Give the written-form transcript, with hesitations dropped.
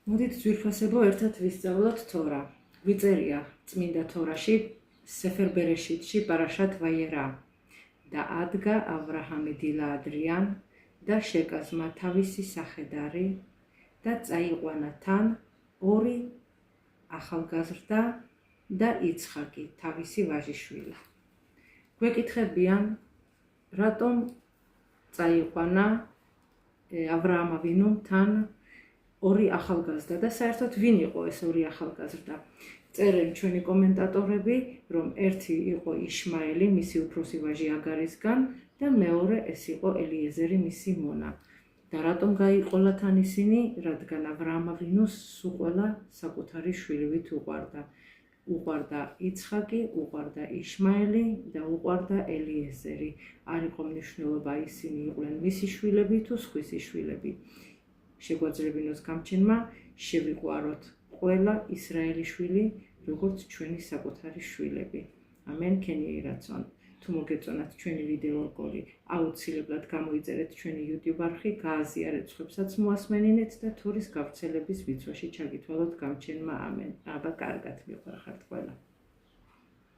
მოდით ძვირფასებო ერთად ვისწავლოთ თორა. ვიწერია წმინდა თორაში, სეფერ ბერეშითში პარაშათ ვაიერა. და ადგა ავრაჰამი დილა ადრიან და შეკაზმა თავისი სახედარი და წაიყვანა თან ორი ახალგაზრდა და იცხაკი თავისი ვაჟიშვილი. გვეკითხებიან, რატომ წაიყვანა ავრაამ ავინუმ თან ორი ახალგაზრდა და საერთოდ ვინ იყო ეს ორი ახალგაზრდა? წერენ ჩვენი კომენტატორები, რომ ერთი იყო იშმაელი, მისი უფროსი ვაჟი აგარისგან და მეორე ეს იყო ელიეზერი, მისი მონა. და რატომ გაიყოლა თან ისინი? რადგან ავრაამ ავინუს სულ ყველა საკუთარი შვილივით უყვარდა. უყვარდა იცხაკი, უყვარდა იშმაელი და უყვარდა ელიეზერი. არ იყო მნიშვნელობა ისინი იყვნენ მისი შვილები თუ სხვისი შვილები. შეგვაძლებინოს გამჩენმა შევიყვაროთ ყველა ისრაელის შვილი, როგორც ჩვენი საკუთარი შვილები. ამენ, ქენიერი რაცონ. თუ მოგეწონათ ჩვენი ვიდეო რგოლი, აუცილებლად გამოიწერეთ ჩვენი YouTube არხი, გააზიარეთ სხვებსაც მოასმენინეთ და თორის გავრცელების ვიცვაში ჩაგითვალოთ გამჩენმა. ამენ. აბა კარგად მივხვდებით ყველა.